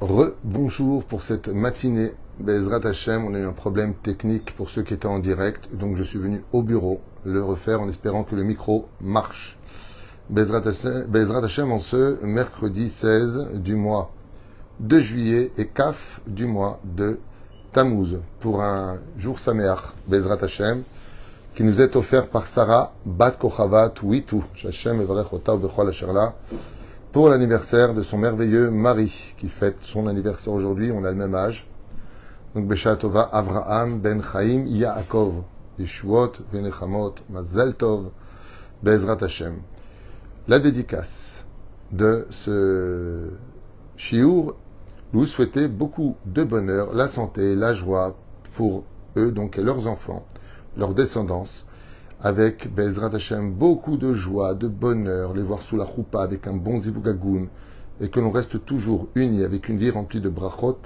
Bonjour pour cette matinée. Bezrat Hashem, on a eu un problème technique pour ceux qui étaient en direct, donc je suis venu au bureau le refaire en espérant que le micro marche. Bezrat Hashem en ce mercredi 16 du mois de juillet et Kaf du mois de Tammuz pour un jour Sameach, Bezrat Hashem, qui nous est offert par Sarah Bat Kochavat Witu, Hashem Evarech Ota Bechol Asherla, pour l'anniversaire de son merveilleux mari, qui fête son anniversaire aujourd'hui, on a le même âge. Donc, Besha Tova, Avraham Ben Chaim Yaakov, Yeshuot Venechamot, Mazel Tov, Bezrat Hashem. La dédicace de ce shiur, vous souhaitez beaucoup de bonheur, la santé, la joie pour eux, donc, et leurs enfants, leur descendance, avec Bezrat Hashem, beaucoup de joie, de bonheur, les voir sous la choupa avec un bon zivugagoun, et que l'on reste toujours unis avec une vie remplie de brachot,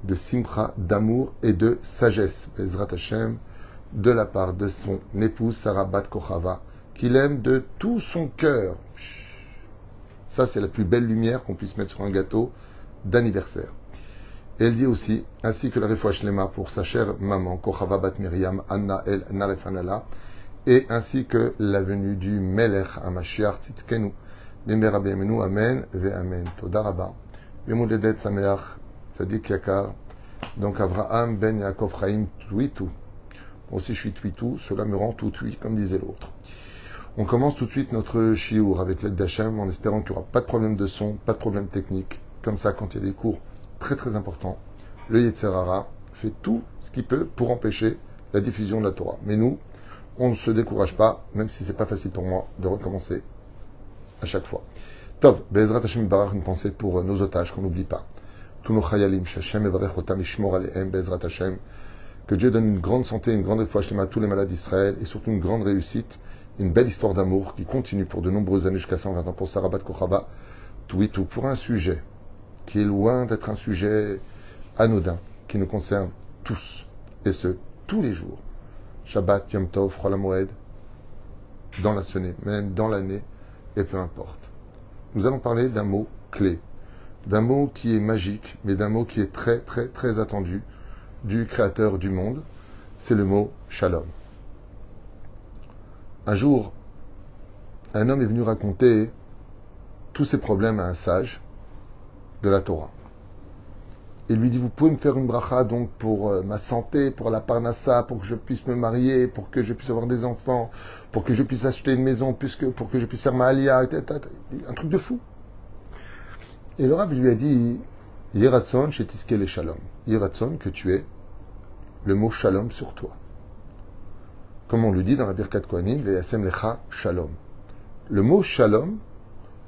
de simcha, d'amour et de sagesse. Bezrat Hashem, de la part de son épouse Sarah Bat Kochava, qu'il aime de tout son cœur. Ça, c'est la plus belle lumière qu'on puisse mettre sur un gâteau d'anniversaire. Et elle dit aussi, ainsi que la refouach lema pour sa chère maman, Kochava Bat Miriam, Anna El Narefanala, et ainsi que la venue du Melech HaMashiach Tzidkenu, Bimera B'Yemenu, Amen, Ve Amen. Toda Rabba. Yomouledet Sameach, Tzadik Yakar. Donc Avraham Ben Yaakov Chaim Twitu. Moi aussi je suis Twitu, cela me rend tout oui, comme disait l'autre. On commence tout de suite notre shiur avec l'aide d'Hachem, en espérant qu'il n'y aura pas de problème de son, pas de problème technique. Comme ça, quand il y a des cours très très importants, le Yetzer Hara fait tout ce qu'il peut pour empêcher la diffusion de la Torah. Mais nous, on ne se décourage pas, même si c'est pas facile pour moi de recommencer à chaque fois. Tov, Bezrat Hashem Barach, une pensée pour nos otages, qu'on n'oublie pas. Tous nos chayalim, Hashem Evarech Otam Ishmor Alehem, Bezrat Hashem. Que Dieu donne une grande santé, une grande refouach lema à tous les malades d'Israël, et surtout une grande réussite, une belle histoire d'amour qui continue pour de nombreuses années, jusqu'à 120 ans, pour Sarah Bat Kochava, tout pour un sujet qui est loin d'être un sujet anodin, qui nous concerne tous, et ce, tous les jours. Shabbat, Yom Tov, Chol HaMoed, dans la semaine, dans l'année, et peu importe. Nous allons parler d'un mot clé, d'un mot qui est magique, mais d'un mot qui est très, très, très attendu du Créateur du monde, c'est le mot Shalom. Un jour, un homme est venu raconter tous ses problèmes à un sage de la Torah. Il lui dit, vous pouvez me faire une bracha donc pour ma santé, pour la parnassa, pour que je puisse me marier, pour que je puisse avoir des enfants, pour que je puisse acheter une maison, pour que je puisse faire ma alia, un truc de fou. Et le Rav lui a dit, Yeratson shetiske le shalom. Yeratson, que tu aies le mot shalom sur toi. Comme on le dit dans la Birkat Kohanim, Veyasem lecha shalom. Le mot shalom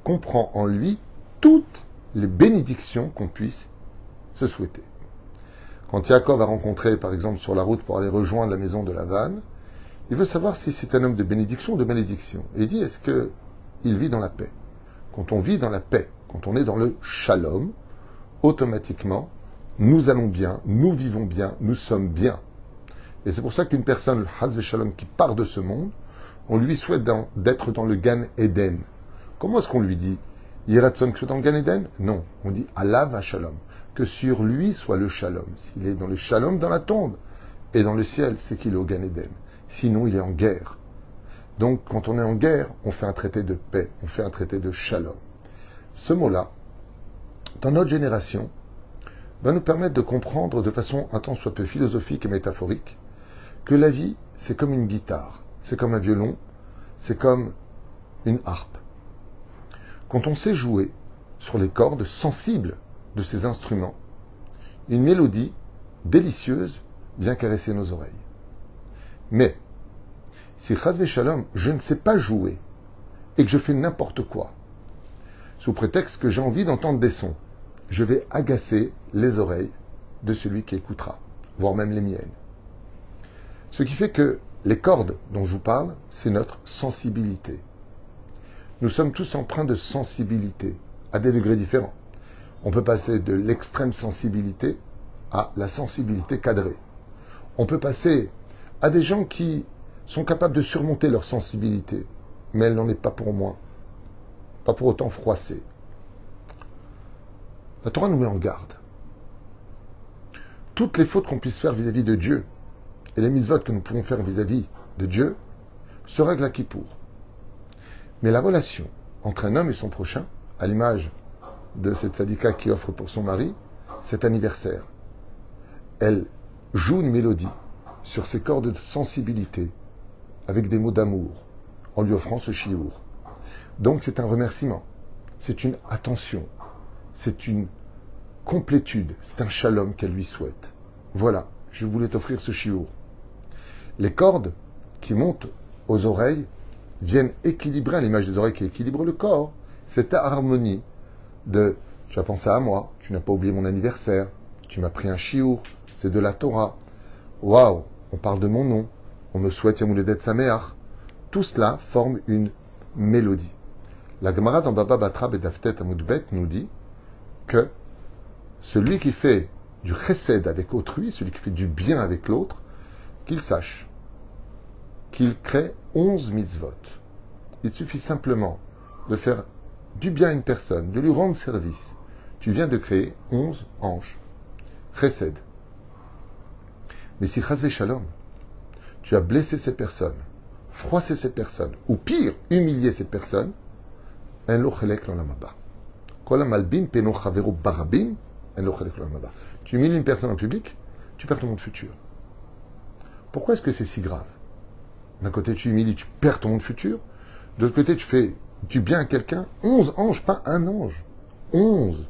comprend en lui toutes les bénédictions qu'on puisse se souhaiter. Quand Yaakov a rencontré, par exemple, sur la route pour aller rejoindre la maison de Lavan, il veut savoir si c'est un homme de bénédiction ou de malédiction. Et il dit, est-ce qu'il vit dans la paix? Quand on vit dans la paix, quand on est dans le shalom, automatiquement, nous allons bien, nous vivons bien, nous sommes bien. Et c'est pour ça qu'une personne, Hazve Shalom, qui part de ce monde, on lui souhaite d'être dans le Gan Eden. Comment est-ce qu'on lui dit Yiratson que soit dans le Gan Eden? Non, on dit Allah Shalom. Que sur lui soit le shalom. S'il est dans le shalom dans la tombe et dans le ciel, c'est qu'il est au Gan Eden. Sinon, il est en guerre. Donc, quand on est en guerre, on fait un traité de paix, on fait un traité de shalom. Ce mot-là, dans notre génération, va nous permettre de comprendre de façon un tant soit peu philosophique et métaphorique que la vie, c'est comme une guitare, c'est comme un violon, c'est comme une harpe. Quand on sait jouer sur les cordes sensibles de ces instruments, une mélodie délicieuse vient caresser nos oreilles. Mais, si Chazve Shalom, je ne sais pas jouer et que je fais n'importe quoi, sous prétexte que j'ai envie d'entendre des sons, je vais agacer les oreilles de celui qui écoutera, voire même les miennes. Ce qui fait que les cordes dont je vous parle, c'est notre sensibilité. Nous sommes tous empreints de sensibilité, à des degrés différents. On peut passer de l'extrême sensibilité à la sensibilité cadrée. On peut passer à des gens qui sont capables de surmonter leur sensibilité, mais elle n'en est pas pour moi, pas pour autant froissée. La Torah nous met en garde. toutes les fautes qu'on puisse faire vis-à-vis de Dieu et les mitzvot que nous pouvons faire vis-à-vis de Dieu se règlent à Kippour. Mais la relation entre un homme et son prochain, à l'image de cette tzadika qui offre pour son mari cet anniversaire, elle joue une mélodie sur ses cordes de sensibilité avec des mots d'amour en lui offrant ce chiour. Donc c'est un remerciement, c'est une attention, c'est une complétude, c'est un shalom qu'elle lui souhaite. Voilà, je voulais t'offrir ce chiour. Les cordes qui montent aux oreilles viennent équilibrer, à l'image des oreilles qui équilibrent le corps, cette harmonie de « tu as pensé à moi, tu n'as pas oublié mon anniversaire, tu m'as pris un chiour, c'est de la Torah, waouh, on parle de mon nom, on me souhaite Yom Houledet Sameach ». Tout cela forme une mélodie. La Gemara dans Baba Batra Bedaftet Amoudbet nous dit que celui qui fait du chesed avec autrui, celui qui fait du bien avec l'autre, qu'il sache qu'il crée 11 mitzvot. Il suffit simplement de faire du bien à une personne, de lui rendre service. Tu viens de créer 11 anges. Chesed. Mais si chasvé shalom, tu as blessé cette personne, froissé cette personne, ou pire, humilié cette personne, en lo chelek l'olam haba. Kol hamalbin peno chavero barabim, en lo chelek l'olam haba. Tu humilies une personne en public, tu perds ton monde futur. Pourquoi est-ce que c'est si grave? D'un côté, tu humilies, tu perds ton monde futur. De l'autre côté, tu fais du bien à quelqu'un. 11 anges, pas un ange. 11.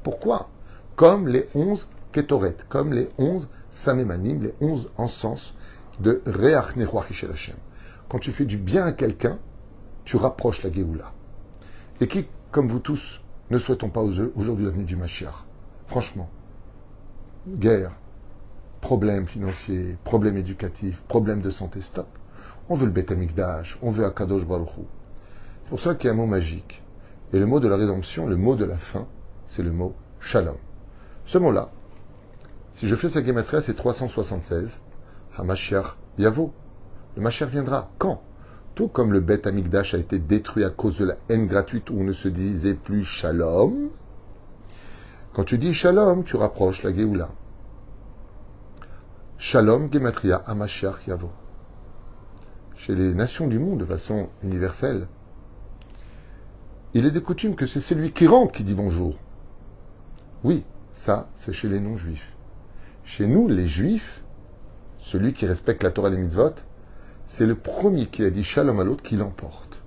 Pourquoi? Comme les 11 Ketoret, comme les 11 Samémanim, les 11 encens de Reach Neruach Ishel Hashem. Quand tu fais du bien à quelqu'un, tu rapproches la Géoula. Et qui, comme vous tous, ne souhaitons pas aujourd'hui la venue du Mashiach? Franchement, guerre, problèmes financiers, problèmes éducatifs, problèmes de santé, stop. On veut le Beth Amikdash, on veut Akadosh Baruch Hu. C'est pour ça qu'il y a un mot magique. Et le mot de la rédemption, le mot de la fin, c'est le mot Shalom. Ce mot-là, si je fais sa gématria, c'est 376. HaMashiach Yavo. Le Mashiach viendra. Quand? Tout comme le Beth Amikdash a été détruit à cause de la haine gratuite où on ne se disait plus Shalom. Quand tu dis Shalom, tu rapproches la Géoula. Shalom Gematria HaMashiach Yavo. Chez les nations du monde, de façon universelle, il est de coutume que c'est celui qui rentre qui dit bonjour. Oui, ça, c'est chez les non-juifs. Chez nous, les juifs, celui qui respecte la Torah des mitzvot, c'est le premier qui a dit shalom à l'autre qui l'emporte.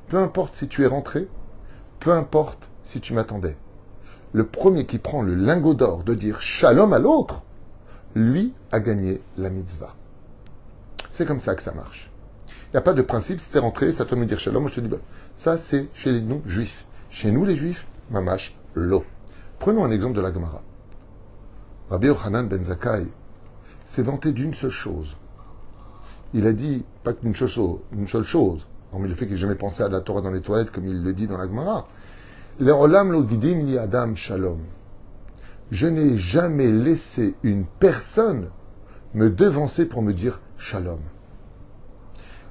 Peu importe si tu es rentré, peu importe si tu m'attendais. Le premier qui prend le lingot d'or de dire shalom à l'autre, lui a gagné la mitzvah. C'est comme ça que ça marche. Il n'y a pas de principe, si tu es rentré, ça doit me dire shalom, moi je te dis, bah, ça c'est chez les non-juifs. Chez nous les juifs, mamash, lo. Prenons un exemple de la Gemara. Rabbi Yochanan ben Zakkai s'est vanté d'une seule chose. Il a dit, pas qu'une seule chose, hormis le fait qu'il n'ait jamais pensé à la Torah dans les toilettes, comme il le dit dans la Gemara. Le olam lo gidim li adam shalom. Je n'ai jamais laissé une personne me devancer pour me dire shalom.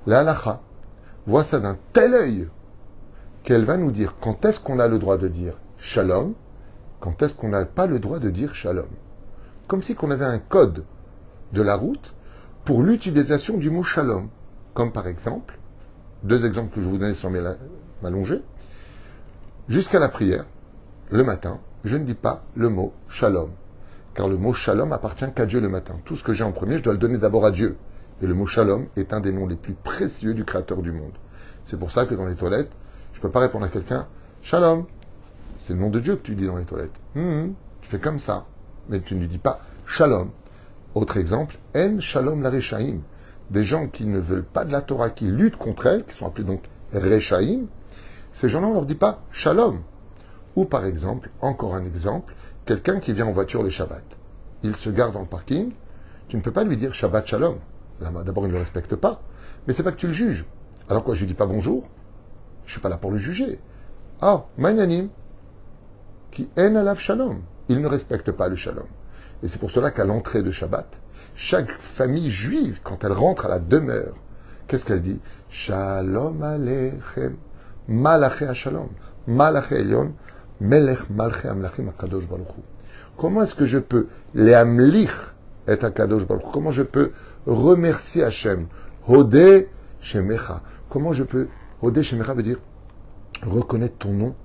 La halacha voit ça d'un tel œil qu'elle va nous dire quand est-ce qu'on a le droit de dire shalom, quand est-ce qu'on n'a pas le droit de dire shalom. Comme si qu'on avait un code de la route pour l'utilisation du mot shalom. Comme par exemple, deux exemples que je vous donne sans m'allonger, jusqu'à la prière, le matin, je ne dis pas le mot shalom. Car le mot shalom appartient qu'à Dieu le matin. Tout ce que j'ai en premier, je dois le donner d'abord à Dieu. Et le mot shalom est un des noms les plus précieux du Créateur du monde. C'est pour ça que dans les toilettes, je ne peux pas répondre à quelqu'un shalom. C'est le nom de Dieu que tu dis dans les toilettes. Tu fais comme ça. Mais tu ne lui dis pas shalom. Autre exemple, en shalom la rechaim. Des gens qui ne veulent pas de la Torah, qui luttent contre elle, qui sont appelés donc rechaim. Ces gens-là, on ne leur dit pas shalom. Ou par exemple, encore un exemple, quelqu'un qui vient en voiture le Shabbat. Il se gare dans le parking. Tu ne peux pas lui dire Shabbat Shalom. Là, d'abord, il ne le respecte pas. Mais c'est pas que tu le juges. Alors quoi, je lui dis pas bonjour. Je suis pas là pour le juger. Ah, Manyanim, qui en alav Shalom. Il ne respecte pas le Shalom. Et c'est pour cela qu'à l'entrée de Shabbat, chaque famille juive, quand elle rentre à la demeure, qu'est-ce qu'elle dit? Shalom Aleichem, Malaché Shalom, Malaché Elion, Melech Malché Amlachim Akadosh Baruch Hu. Comment est-ce que je peux les amlich et akadosh baruch hu? Comment je peux remercier Hachem? Hodeh shemecha. Comment je peux... Hodeh shemecha veut dire reconnaître ton nom.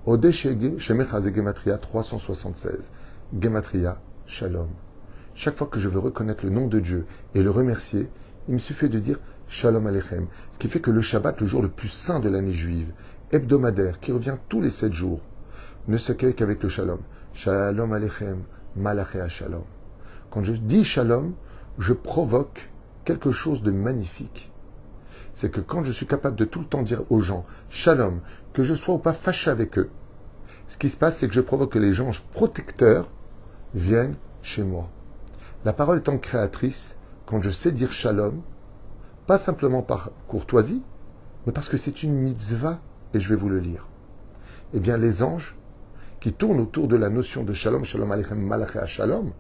Hodeh shemecha c'est Gematria 376. Gematria, Shalom. Chaque fois que je veux reconnaître le nom de Dieu et le remercier, il me suffit de dire Shalom Aleichem. Ce qui fait que le Shabbat, le jour le plus saint de l'année juive, hebdomadaire, qui revient tous les 7 jours, ne s'accueille qu'avec le Shalom. Shalom Aleichem, Malaché Shalom. Quand je dis Shalom, je provoque quelque chose de magnifique. C'est que quand je suis capable de tout le temps dire aux gens Shalom, que je sois ou pas fâché avec eux, ce qui se passe, c'est que je provoque que les anges protecteurs viennent chez moi. La parole étant créatrice, quand je sais dire Shalom, pas simplement par courtoisie, mais parce que c'est une mitzvah, et je vais vous le lire. Eh bien, les anges qui tournent autour de la notion de Shalom, Shalom Aleichem, Malaché Shalom,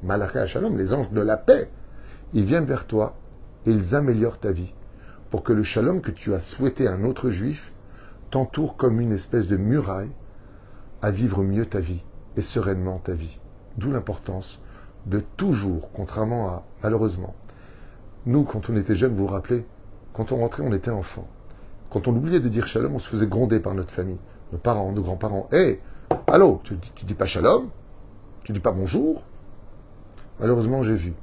Malaché Shalom, les anges de la paix, ils viennent vers toi et ils améliorent ta vie pour que le Shalom que tu as souhaité à un autre juif t'entoure comme une espèce de muraille à vivre mieux ta vie et sereinement ta vie. D'où l'importance de toujours, contrairement à, malheureusement, nous, quand on était jeunes, vous vous rappelez, quand on rentrait, on était enfant. Quand on oubliait de dire Shalom, on se faisait gronder par notre famille, nos parents, nos grands-parents. Hé, allô, tu dis pas Shalom? Tu dis pas bonjour? Malheureusement, j'ai vu,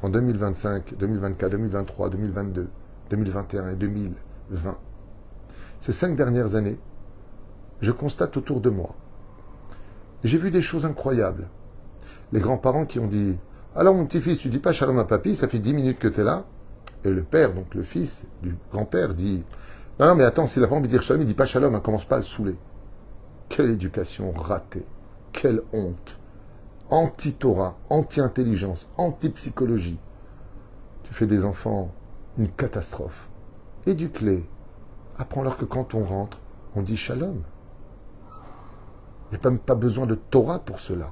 en 2025, 2024, 2023, 2022, 2021 et 2020, ces 5 dernières années, je constate autour de moi, j'ai vu des choses incroyables. Les grands-parents qui ont dit « Alors mon petit-fils, tu dis pas Shalom à papy, ça fait 10 minutes que tu es là ?» Et le père, donc le fils du grand-père, dit « Non, mais attends, s'il n'a pas envie de dire Shalom, il dit pas Shalom, hein, commence pas à le saouler. » Quelle éducation ratée, quelle honte. Anti-Torah, anti-intelligence, anti-psychologie. Tu fais des enfants une catastrophe. Éduque-les. Apprends-leur que quand on rentre, on dit Shalom. Il n'y a même pas besoin de Torah pour cela.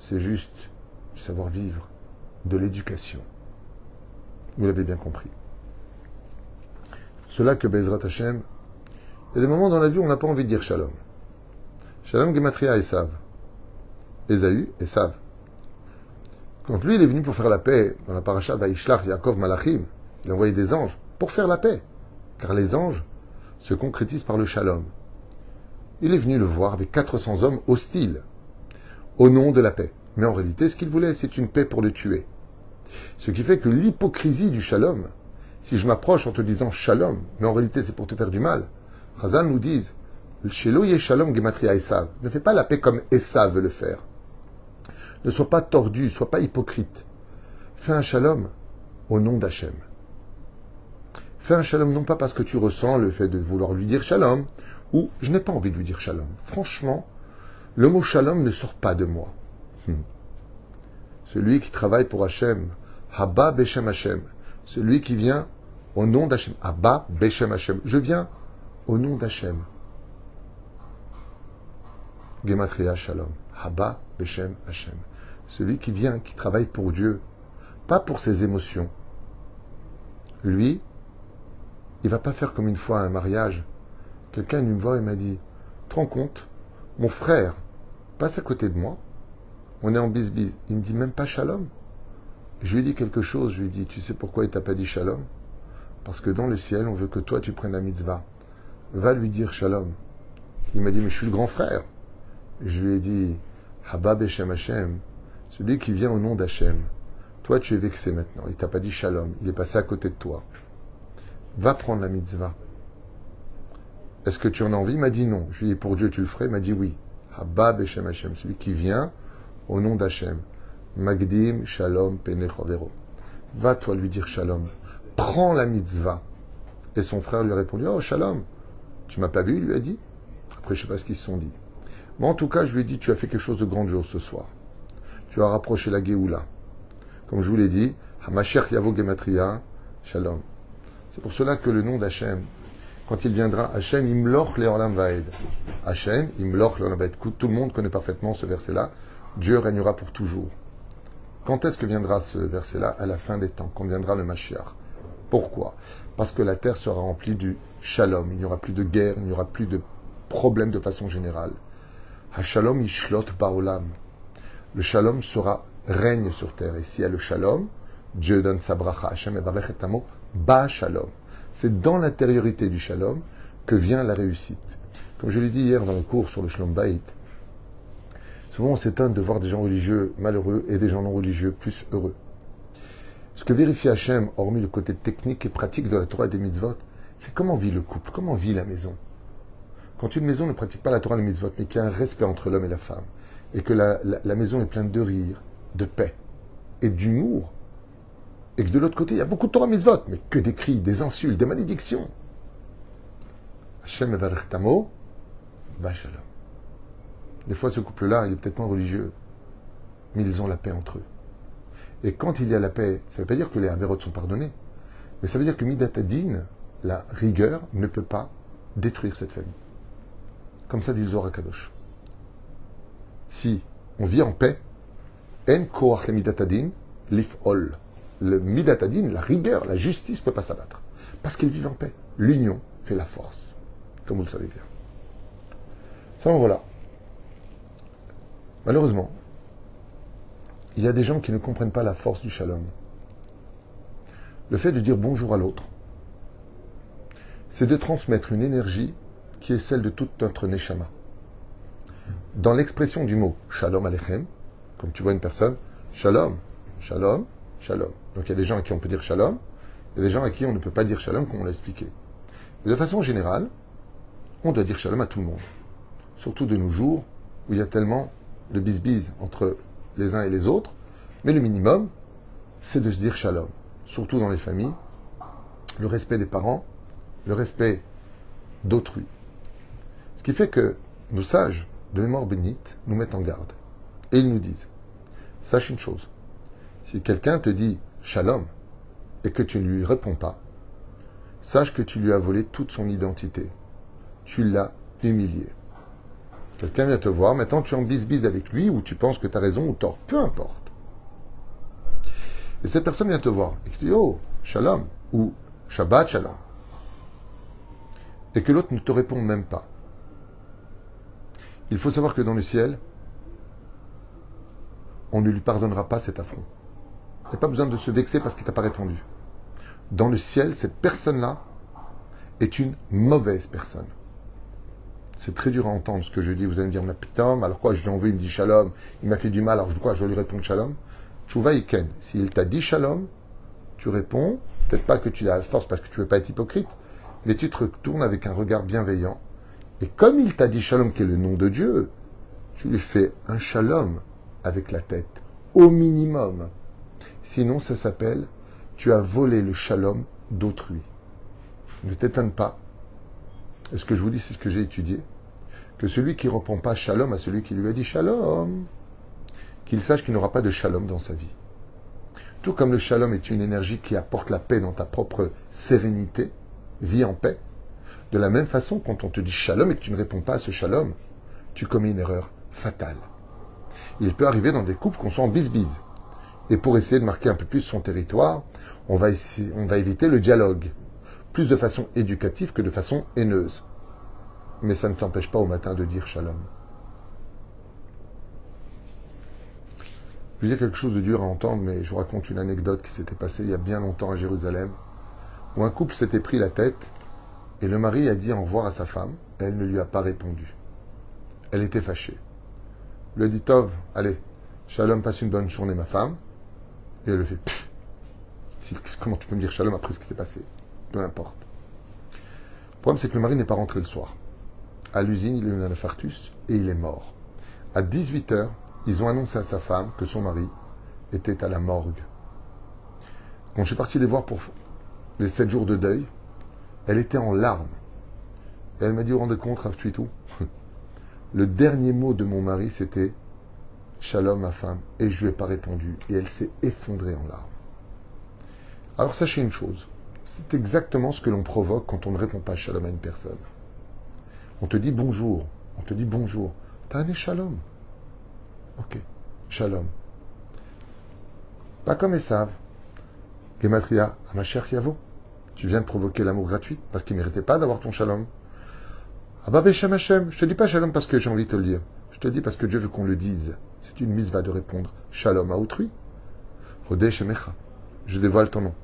C'est juste du savoir-vivre, de l'éducation. Vous l'avez bien compris. Cela que Bezrat Hashem, il y a des moments dans la vie où on n'a pas envie de dire Shalom. Shalom Gematria Esav. Ésaü, Esav. Quand lui, il est venu pour faire la paix, dans la paracha Vaishlach Yaakov Malachim, il a envoyé des anges pour faire la paix. Car les anges se concrétisent par le Shalom. Il est venu le voir avec 400 hommes hostiles, au nom de la paix. Mais en réalité, ce qu'il voulait, c'est une paix pour le tuer. Ce qui fait que l'hypocrisie du Shalom, si je m'approche en te disant Shalom, mais en réalité c'est pour te faire du mal, Chazal nous dit, Shelo ye Shalom Gematria Esav, ne fais pas la paix comme Esav veut le faire. Ne sois pas tordu, sois pas hypocrite. Fais un Shalom au nom d'Hachem. Fais un Shalom non pas parce que tu ressens le fait de vouloir lui dire Shalom, ou je n'ai pas envie de lui dire Shalom. Franchement, le mot Shalom ne sort pas de moi. Celui qui travaille pour Hachem, Haba Beshem Hachem, celui qui vient au nom d'Hachem, Haba Beshem Hachem, je viens au nom d'Hachem. Gematria Shalom, Haba Beshem Hachem, celui qui vient, qui travaille pour Dieu, pas pour ses émotions. Lui, il va pas faire comme une fois à un mariage. Quelqu'un me voit et m'a dit, te rends compte, mon frère passe à côté de moi, on est en bisbise, il me dit même pas Shalom. Je lui ai dit quelque chose, je lui ai dit, tu sais pourquoi il t'a pas dit Shalom? Parce que dans le ciel, on veut que toi tu prennes la mitzvah. Va lui dire Shalom. Il m'a dit, mais je suis le grand frère. Je lui ai dit, Haba Beshem Hashem, celui qui vient au nom d'Hachem. Toi tu es vexé maintenant, il t'a pas dit Shalom, il est passé à côté de toi. Va prendre la mitzvah. Est-ce que tu en as envie? Il m'a dit non. Je lui ai dit, pour Dieu tu le ferais? Il m'a dit oui. Haba Beshem Hashem, celui qui vient au nom d'Hachem. Magdim Shalom Penechovero. Va toi lui dire Shalom. Prends la mitzvah. Et son frère lui a répondu, oh Shalom, tu m'as pas vu? Il lui a dit. Après je sais pas ce qu'ils se sont dit. Mais en tout cas je lui ai dit, tu as fait quelque chose de grandiose ce soir. Tu as rapproché la Géoula. Comme je vous l'ai dit, Hamashiach Yavo Gematria Shalom. C'est pour cela que le nom d'Hachem, quand il viendra, Hachem Imloch Leolam Vaed. Hachem Imloch Leolam Vaed. Tout le monde connaît parfaitement ce verset-là. Dieu régnera pour toujours. Quand est-ce que viendra ce verset-là? À la fin des temps, quand viendra le Mashiach. Pourquoi? Parce que la terre sera remplie du Shalom. Il n'y aura plus de guerre, il n'y aura plus de problèmes de façon générale. Hashalom Ishlot Baolam. Le shalom règne sur terre. Et s'il y a le shalom, Dieu donne sa bracha. Hashem evarech et amo ba shalom. C'est dans l'intériorité du shalom que vient la réussite. Comme je l'ai dit hier dans le cours sur le shalom bayit, souvent on s'étonne de voir des gens religieux malheureux et des gens non religieux plus heureux. Ce que vérifie Hashem, hormis le côté technique et pratique de la Torah et des mitzvot, c'est comment vit le couple, comment vit la maison. Quand une maison ne pratique pas la Torah et les mitzvot, mais qu'il y a un respect entre l'homme et la femme, et que la maison est pleine de rire, de paix et d'humour, et que de l'autre côté, il y a beaucoup de Torah et mitzvot, mais que des cris, des insultes, des malédictions. Hashem evarech tamo, ba shalom. Des fois, ce couple-là, il est peut-être moins religieux, mais ils ont la paix entre eux. Et quand il y a la paix, ça ne veut pas dire que les avérotes sont pardonnés, mais ça veut dire que Midat Hadin, la rigueur, ne peut pas détruire cette famille. Comme ça dit le Zohar HaKadosh. Si on vit en paix, en koach le Midat Hadin, lif'ol. Le Midat Hadin, la rigueur, la justice ne peut pas s'abattre. Parce qu'ils vivent en paix. L'union fait la force. Comme vous le savez bien. Enfin, voilà. Malheureusement, il y a des gens qui ne comprennent pas la force du shalom. Le fait de dire bonjour à l'autre, c'est de transmettre une énergie qui est celle de toute notre neshama. Dans l'expression du mot shalom aleichem, comme tu vois une personne, shalom, shalom, shalom. Donc il y a des gens à qui on peut dire shalom, il y a des gens à qui on ne peut pas dire shalom, comme on l'a expliqué. Mais de façon générale, on doit dire shalom à tout le monde. Surtout de nos jours, où il y a tellement de bisbise entre les uns et les autres, mais le minimum, c'est de se dire shalom. Surtout dans les familles, le respect des parents, le respect d'autrui. Ce qui fait que nos sages de mémoire bénite nous mettent en garde. Et ils nous disent, sache une chose, si quelqu'un te dit shalom et que tu ne lui réponds pas, sache que tu lui as volé toute son identité. Tu l'as humilié. Quelqu'un vient te voir, maintenant tu es en bise-bise avec lui, ou tu penses que tu as raison ou tort, peu importe. Et cette personne vient te voir, et tu dis, oh, shalom, ou Shabbat shalom. Et que l'autre ne te répond même pas. Il faut savoir que dans le ciel, on ne lui pardonnera pas cet affront. Il n'y a pas besoin de se vexer parce qu'il ne t'a pas répondu. Dans le ciel, cette personne-là est une mauvaise personne. C'est très dur à entendre ce que je dis. Vous allez me dire, mais putain, alors quoi, je lui en veux, il me dit shalom, il m'a fait du mal, alors quoi, je dois lui répondre shalom. Tshuva Iken, s'il t'a dit shalom, tu réponds, peut-être pas que tu as la force parce que tu ne veux pas être hypocrite, mais tu te retournes avec un regard bienveillant. Et comme il t'a dit shalom, qui est le nom de Dieu, tu lui fais un shalom avec la tête, au minimum. Sinon, ça s'appelle, tu as volé le shalom d'autrui. Ne t'étonne pas. Et ce que je vous dis, c'est ce que j'ai étudié. Que celui qui ne répond pas shalom à celui qui lui a dit shalom, qu'il sache qu'il n'aura pas de shalom dans sa vie. Tout comme le shalom est une énergie qui apporte la paix dans ta propre sérénité, vis en paix. De la même façon, quand on te dit shalom et que tu ne réponds pas à ce shalom, tu commets une erreur fatale. Il peut arriver dans des couples qu'on soit en bise-bise. Et pour essayer de marquer un peu plus son territoire, on va éviter le dialogue. Plus de façon éducative que de façon haineuse. Mais ça ne t'empêche pas au matin de dire shalom. Je vais dire quelque chose de dur à entendre, mais je vous raconte une anecdote qui s'était passée il y a bien longtemps à Jérusalem, où un couple s'était pris la tête, et le mari a dit au revoir à sa femme, et elle ne lui a pas répondu. Elle était fâchée. Il lui a dit, Tov, allez, shalom, passe une bonne journée, ma femme. Et elle le fait, comment tu peux me dire shalom après ce qui s'est passé? Peu importe. Le problème, c'est que le mari n'est pas rentré le soir. À l'usine, il a eu un infarctus et il est mort. À 18h, ils ont annoncé à sa femme que son mari était à la morgue. Quand je suis parti les voir pour les 7 jours de deuil, elle était en larmes. Et elle m'a dit, vous vous rendez compte, Rav Tuitou, le dernier mot de mon mari, c'était shalom, ma femme, et je ne lui ai pas répondu. Et elle s'est effondrée en larmes. Alors sachez une chose, c'est exactement ce que l'on provoque quand on ne répond pas shalom à une personne. On te dit bonjour, on te dit bonjour. T'as un shalom. Ok, shalom. Pas comme Esav. Gematria, Amashach Yavo. Tu viens de provoquer l'amour gratuit parce qu'il ne méritait pas d'avoir ton shalom. Ah bah Beshem Hashem, je te dis pas shalom parce que j'ai envie de te le dire. Je te dis parce que Dieu veut qu'on le dise. C'est une mitzvah de répondre shalom à autrui. Hodeh Shemecha. Je dévoile ton nom.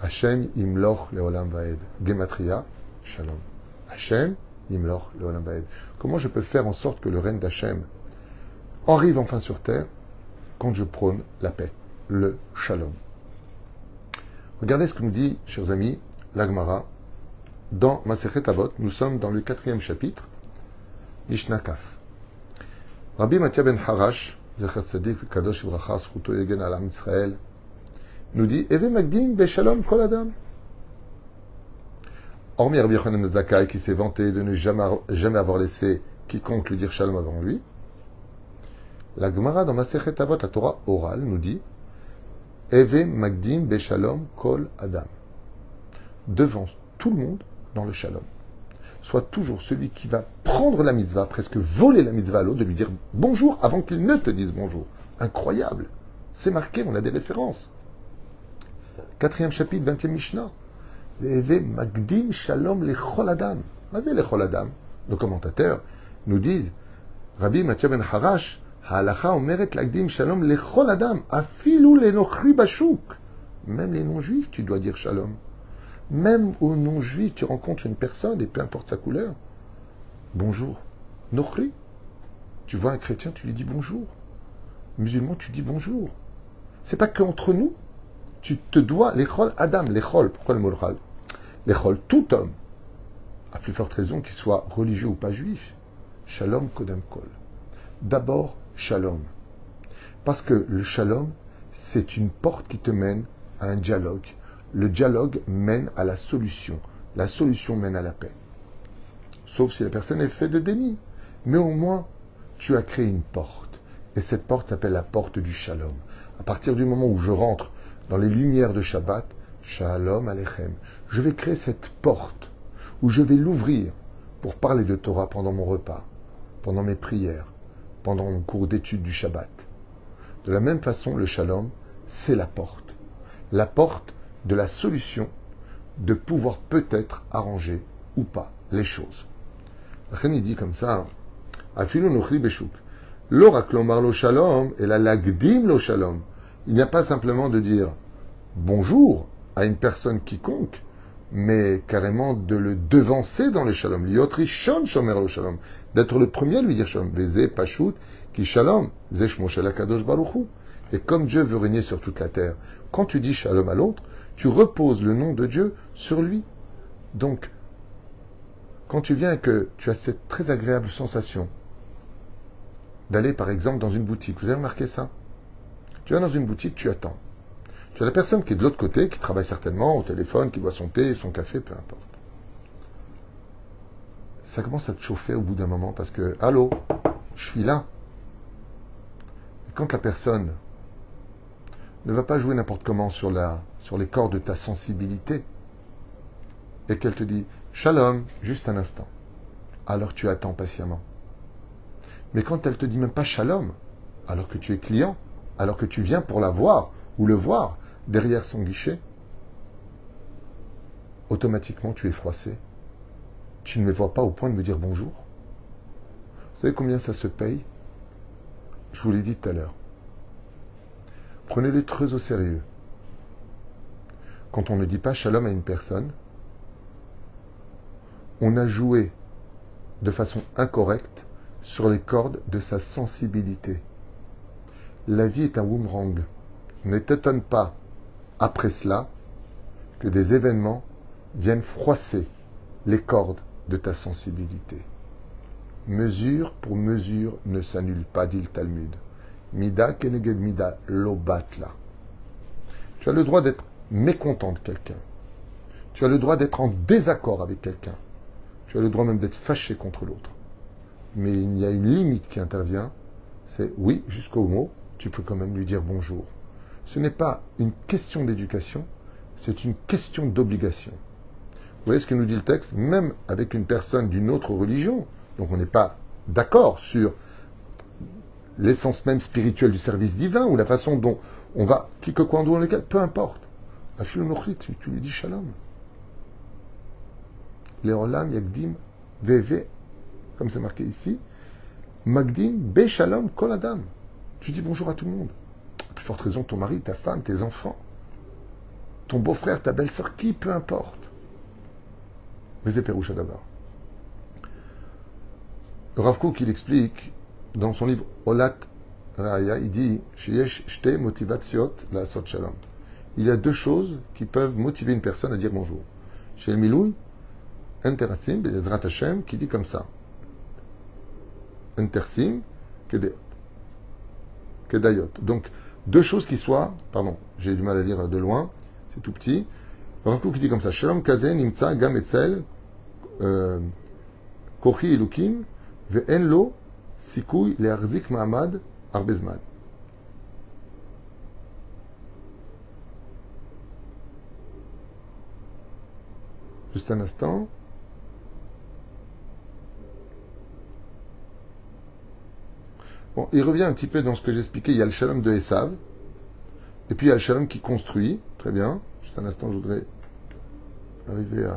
Hashem imloch leolam vaed. Gematria, shalom. Hashem imloch leolam vaed. Comment je peux faire en sorte que le règne d'Hashem arrive enfin sur terre quand je prône la paix, le shalom. Regardez ce que nous dit, chers amis, l'Agmara, dans Masechet Avot. Nous sommes dans le 4e chapitre, Mishnah Kaf. Rabbi Matia ben Harash, Zecher Tzadik Kadosh Ivracha, Zchuto Yegen al Am Yisrael, nous dit Eve Magdim Beshalom Kol Adam. Hormis Rabbi Yochanan ben Zakkai qui s'est vanté de ne jamais avoir laissé quiconque lui dire Shalom avant lui, la Gemara dans Masechet Avot, la Torah orale, nous dit Eve Magdim Beshalom Kol Adam. Devance tout le monde dans le Shalom. Soit toujours celui qui va prendre la mitzvah, presque voler la mitzvah à l'autre, de lui dire bonjour avant qu'il ne te dise bonjour. Incroyable. C'est marqué, on a des références. 4e chapitre, 20e Mishnah. Eve Magdim Shalom Lechol Adam. Mazé Lechol Adam. Nos commentateurs nous disent Rabbi Matia ben Harash, Halacha omeret lagdim shalom lechol adam, afilu lenochri bashuk. Même les non-juifs, tu dois dire shalom. Même aux non-juifs, tu rencontres une personne, et peu importe sa couleur, bonjour. Nochri. Tu vois un chrétien, tu lui dis bonjour. Musulman, tu dis bonjour. C'est pas qu'entre nous. Tu te dois, lechol adam, lechol. Pourquoi le mot lechol? Lechol, tout homme, à plus forte raison qu'il soit religieux ou pas juif. Shalom kodem kol. D'abord, shalom. Parce que le shalom, c'est une porte qui te mène à un dialogue. Le dialogue mène à la solution. La solution mène à la paix. Sauf si la personne est faite de déni. Mais au moins, tu as créé une porte. Et cette porte s'appelle la porte du shalom. À partir du moment où je rentre dans les lumières de Shabbat, shalom aleichem, je vais créer cette porte où je vais l'ouvrir pour parler de Torah pendant mon repas, pendant mes prières, pendant mon cours d'étude du Shabbat. De la même façon, le shalom, c'est la porte. La porte de la solution de pouvoir peut-être arranger ou pas les choses. Rien dit comme ça, Afilu nochri beshuk. L'orak lomar lo shalom et la lagdim lo shalom. Il n'y a pas simplement de dire bonjour à une personne quiconque, mais carrément de le devancer dans le shalom. Liotri shon shomer lo shalom. D'être le premier à lui dire shalom. Veze pashut ki shalom zesh moshel akadosh baruchu. Et comme Dieu veut régner sur toute la terre, quand tu dis shalom à l'autre, tu reposes le nom de Dieu sur lui. Donc, quand tu viens et que tu as cette très agréable sensation d'aller par exemple dans une boutique, vous avez remarqué ça? Tu vas dans une boutique, tu attends. Tu as la personne qui est de l'autre côté, qui travaille certainement au téléphone, qui boit son thé, son café, peu importe. Ça commence à te chauffer au bout d'un moment parce que, allô, je suis là. Et quand la personne ne va pas jouer n'importe comment sur les cordes de ta sensibilité et qu'elle te dit shalom, juste un instant, alors tu attends patiemment. Mais quand elle te dit même pas shalom, alors que tu es client, alors que tu viens pour la voir ou le voir derrière son guichet, automatiquement tu es froissé. Tu ne me vois pas au point de me dire bonjour. Vous savez combien ça se paye? Je vous l'ai dit tout à l'heure. Prenez-le très au sérieux. Quand on ne dit pas shalom à une personne, on a joué de façon incorrecte sur les cordes de sa sensibilité. La vie est un boomerang. Ne t'étonne pas, après cela, que des événements viennent froisser les cordes de ta sensibilité. Mesure pour mesure ne s'annule pas, dit le Talmud. Mida keneged mida lo batla. Tu as le droit d'être mécontent de quelqu'un. Tu as le droit d'être en désaccord avec quelqu'un. Tu as le droit même d'être fâché contre l'autre. Mais il y a une limite qui intervient, c'est oui, jusqu'au mot, tu peux quand même lui dire bonjour. Ce n'est pas une question d'éducation, c'est une question d'obligation. Vous voyez ce que nous dit le texte? Même avec une personne d'une autre religion, donc on n'est pas d'accord sur l'essence même spirituelle du service divin ou la façon dont on va, qui que quoi, lequel, peu importe. La philonochrie, tu lui dis shalom. Leolam yagdim veve, comme c'est marqué ici, magdim be shalom kol adam. Tu dis bonjour à tout le monde. À plus forte raison, ton mari, ta femme, tes enfants, ton beau-frère, ta belle-sœur, qui, peu importe. Mais Péroucha d'abord. Rav Kook, il explique dans son livre Olat Raya, il dit Sheyesh shte motivatiot la sot shalom. Il y a deux choses qui peuvent motiver une personne à dire bonjour. Chez le Miloui, Intersim, Bezrat Hashem, qui dit comme ça Intersim, Kedayot. Donc, deux choses qui soient, pardon, j'ai du mal à lire de loin, c'est tout petit. Rav Kook qui dit comme ça Shalom Kazen, Nimtza, Gam Etzel, Kochi Elukim, Ve'en lo Sikouy le'arzik ma'amad arbezman. Juste un instant. Bon, il revient un petit peu dans ce que j'expliquais. Il y a le shalom de Esav, et puis il y a le shalom qui construit. Très bien. Juste un instant, je voudrais arriver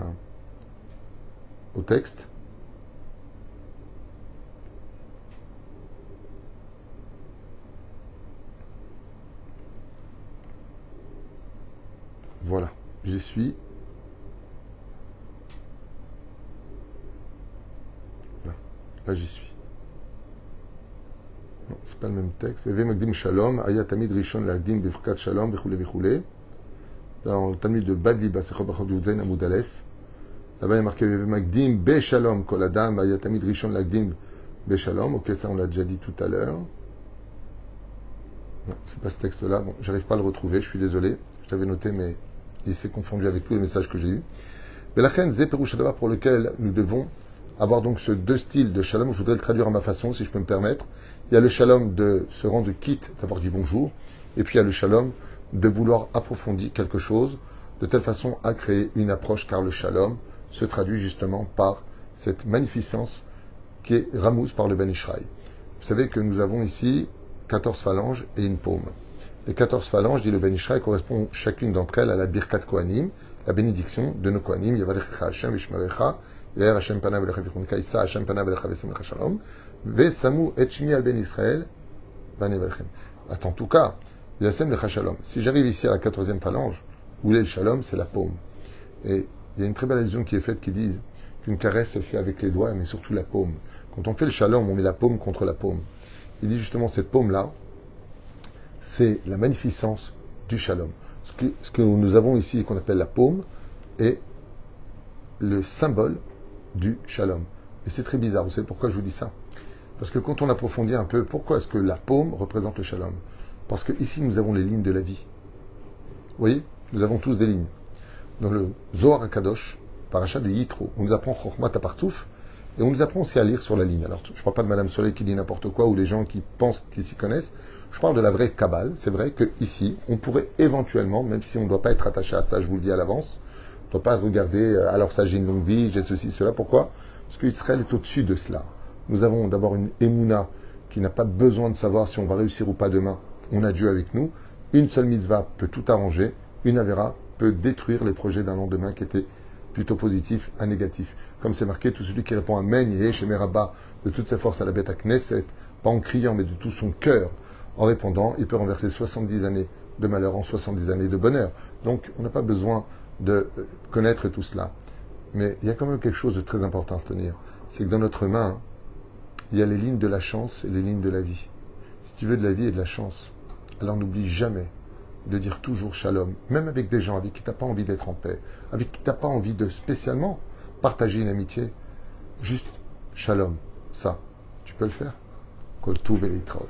au texte. Voilà, j'y suis. Là, j'y suis. Non, c'est pas le même texte. Eve Magdim Shalom, Aya Tamid Rishon Lagdim Bifkat Shalom, Bechule Bechule. Dans le Tamid de Bali, Basechot Bachot Yuzain Amud Aleph. Là-bas, il y a marqué Eve Magdim Be Shalom, Kol Adam, Aya Tamid Rishon Lagdim Be Shalom. Ok, ça, on l'a déjà dit tout à l'heure. Non, c'est pas ce texte-là. Bon, j'arrive pas à le retrouver, je suis désolé. Je l'avais noté, mais il s'est confondu avec tous les messages que j'ai eus. Mais la reine Zéperouchadava, pour lequel nous devons avoir donc ce deux styles de shalom, je voudrais le traduire à ma façon, si je peux me permettre. Il y a le shalom de se rendre quitte, d'avoir dit bonjour, et puis il y a le shalom de vouloir approfondir quelque chose, de telle façon à créer une approche, car le shalom se traduit justement par cette magnificence qui est ramousse par le Ben Ishraï. Vous savez que nous avons ici 14 phalanges et une paume. Les 14 phalanges, dit le Ben Ishraï, correspondent chacune d'entre elles à la Birkat Kohanim, la bénédiction de nos Kohanim, Yavarecha Hashem Vishmarecha, Yair Hashem Panav Elecha Kaisa Hashem Panav Elecha Vesemlecha Shalom, Vesamu Etchmi al Ben Israël, Vanevalchem. En tout cas, Yasem Lecha Shalom. Si j'arrive ici à la 14e phalange, où est le Shalom, c'est la paume. Et il y a une très belle allusion qui est faite qui dit qu'une caresse se fait avec les doigts, mais surtout la paume. Quand on fait le Shalom, on met la paume contre la paume. Il dit justement cette paume-là, c'est la magnificence du Shalom. Ce que nous avons ici, qu'on appelle la paume, est le symbole du Shalom. Et c'est très bizarre. Vous savez pourquoi je vous dis ça? Parce que quand on approfondit un peu, pourquoi est-ce que la paume représente le Shalom? Parce que ici, nous avons les lignes de la vie. Vous voyez? Nous avons tous des lignes. Dans le Zohar HaKadosh, parachat de Yitro, on nous apprend Chokhmat Apartouf, et on nous apprend aussi à lire sur la ligne. Alors, je ne parle pas de Madame Soleil qui dit n'importe quoi, ou les gens qui pensent qu'ils s'y connaissent. Je parle de la vraie Kabbale. C'est vrai qu'ici, on pourrait éventuellement, même si on ne doit pas être attaché à ça, je vous le dis à l'avance, on ne doit pas regarder, alors ça j'ai une longue vie, j'ai ceci, cela. Pourquoi? Parce qu'Israël est au-dessus de cela. Nous avons d'abord une Emouna qui n'a pas besoin de savoir si on va réussir ou pas demain. On a Dieu avec nous. Une seule mitzvah peut tout arranger. Une Avera peut détruire les projets d'un lendemain qui étaient plutôt positifs à négatifs. Comme c'est marqué, tout celui qui répond Amen, Yeh Shemé Rabba, de toute sa force à la bête à Knesset, pas en criant, mais de tout son cœur, en répondant, il peut renverser 70 années de malheur en 70 années de bonheur. Donc, on n'a pas besoin de connaître tout cela. Mais il y a quand même quelque chose de très important à retenir. C'est que dans notre main, il y a les lignes de la chance et les lignes de la vie. Si tu veux de la vie et de la chance, alors n'oublie jamais de dire toujours shalom, même avec des gens avec qui tu n'as pas envie d'être en paix, avec qui tu n'as pas envie de spécialement partager une amitié. Juste shalom, ça, tu peux le faire. Kol Tuv et Litraot.